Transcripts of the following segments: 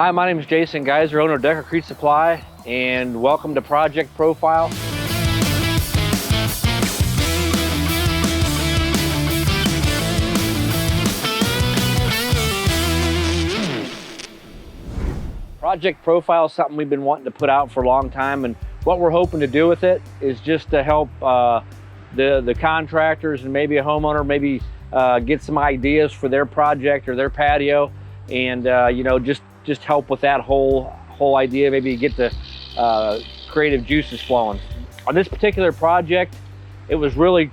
Hi, my name is Jason Geiser, owner of Deco-Crete Supply, and welcome to Project Profile. Project Profile is something we've been wanting to put out for a long time, and what we're hoping to do with it is just to help the contractors and maybe a homeowner maybe get some ideas for their project or their patio, and just help with that whole idea, maybe get the creative juices flowing. On this particular project, it was really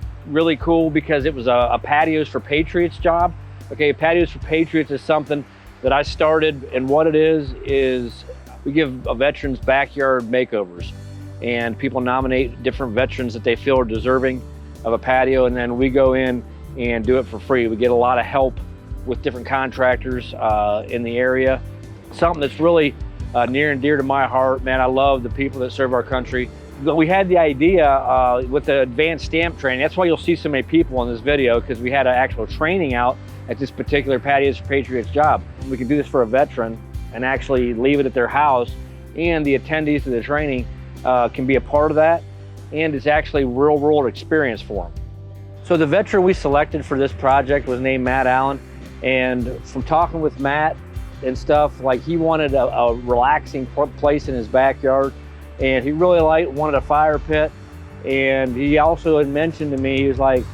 cool because it was a Patios For Patriots job. Okay, Patios For Patriots is something that I started, and what it is we give veterans backyard makeovers, and people nominate different veterans that they feel are deserving of a patio, and then we go in and do it for free. We get a lot of help with different contractors in the area. Something that's really near and dear to my heart, man. I love the people that serve our country. We had the idea with the advanced stamp training. That's why you'll see so many people in this video, because we had an actual training out at this particular Patios For Patriots job. We can do this for a veteran and actually leave it at their house, and the attendees to the training can be a part of that, and it's actually real world experience for them. So the veteran we selected for this project was named Matt Allen, and from talking with Matt and stuff, like, he wanted a relaxing place in his backyard, and he really wanted a fire pit. And he also had mentioned to me, he was like,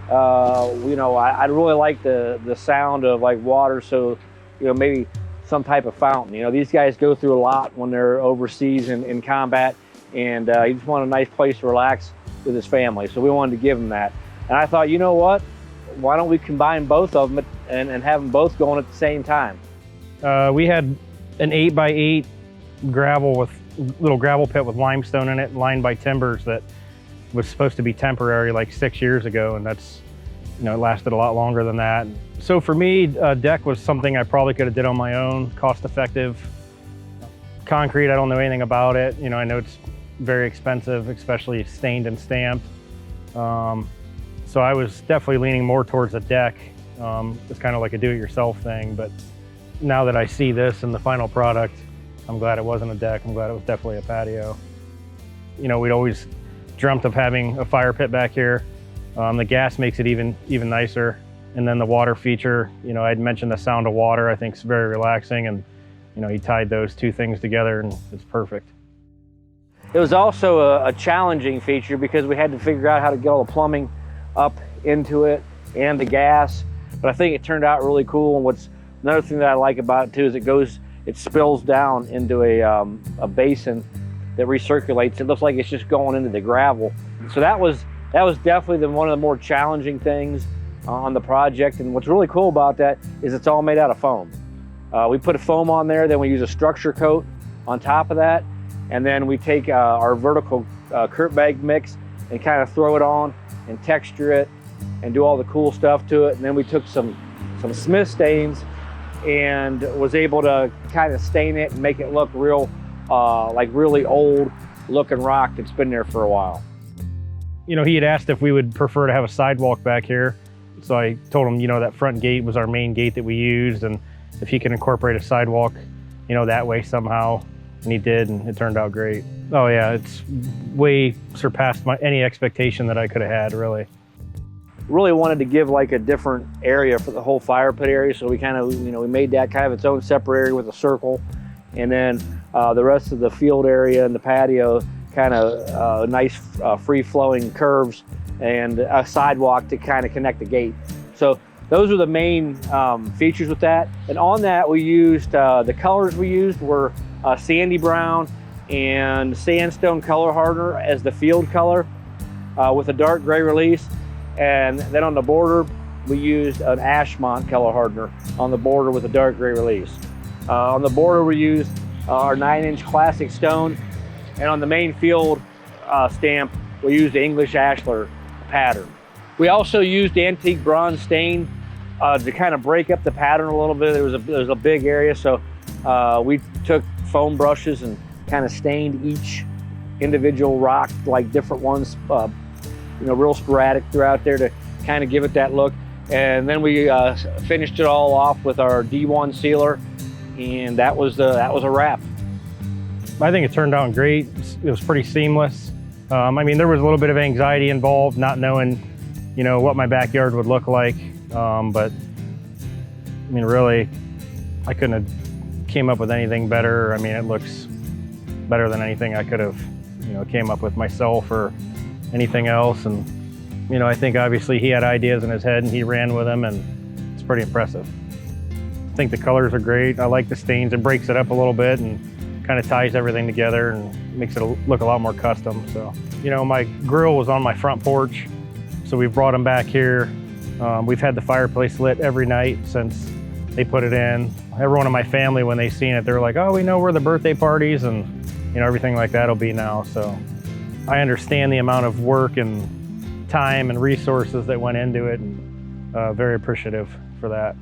I'd really like the sound of like water, so maybe some type of fountain. These guys go through a lot when they're overseas in combat, and he just wanted a nice place to relax with his family, so we wanted to give him that. And I thought, you know what, why don't we combine both of them and have them both going at the same time? We had an 8x8 little gravel pit with limestone in it, lined by timbers, that was supposed to be temporary like 6 years ago, and that's, it lasted a lot longer than that. So for me, deck was something I probably could have did on my own, cost effective. Concrete, I don't know anything about it. I know it's very expensive, especially stained and stamped. So I was definitely leaning more towards a deck. It's kind of like a do-it-yourself thing, but now that I see this in the final product, I'm glad it wasn't a deck. I'm glad it was definitely a patio. We'd always dreamt of having a fire pit back here. The gas makes it even nicer. And then the water feature, I'd mentioned the sound of water, I think is very relaxing, and he tied those two things together and it's perfect. It was also a challenging feature because we had to figure out how to get all the plumbing up into it and the gas, but I think it turned out really cool. And another thing that I like about it too is it spills down into a basin that recirculates. It looks like it's just going into the gravel. So that was definitely one of the more challenging things on the project. And what's really cool about that is it's all made out of foam. We put a foam on there, then we use a structure coat on top of that, and then we take our vertical Kurt bag mix and kind of throw it on and texture it and do all the cool stuff to it. And then we took some Smith stains and was able to kind of stain it and make it look real, like really old looking rock that's been there for a while. He had asked if we would prefer to have a sidewalk back here. So I told him, that front gate was our main gate that we used, and if he could incorporate a sidewalk, that way somehow, and he did, and it turned out great. Oh yeah, it's way surpassed any expectation that I could have had, really. Really wanted to give like a different area for the whole fire pit area, so we kind of, we made that kind of its own separate area with a circle, and then the rest of the field area and the patio kind of nice free-flowing curves and a sidewalk to kind of connect the gate. So those are the main features with that. And on that, we used the colors we used were sandy brown and sandstone color hardener as the field color with a dark gray release. And then on the border, we used an Ashmont color hardener on the border with a dark gray release. On the border, we used our 9-inch classic stone. And on the main field stamp, we used the English ashlar pattern. We also used antique bronze stain to kind of break up the pattern a little bit. There was a big area, so we took foam brushes and kind of stained each individual rock, like different ones, real sporadic throughout there to kind of give it that look. And then we finished it all off with our D1 sealer and that was a wrap. I think it turned out great. It was pretty seamless. I mean, there was a little bit of anxiety involved, not knowing, you know, what my backyard would look like. But I mean, really, I couldn't have came up with anything better. I mean, it looks better than anything I could have, you know, came up with myself or anything else. And, you know, I think obviously he had ideas in his head and he ran with them, and it's pretty impressive. I think the colors are great. I like the stains. It breaks it up a little bit and kind of ties everything together and makes it look a lot more custom. So, you know, my grill was on my front porch, so we brought them back here. We've had the fireplace lit every night since they put it in. Everyone in my family, when they seen it, they're like, oh, we know where the birthday parties and, you know, everything like that will be now. So I understand the amount of work and time and resources that went into it, and very appreciative for that.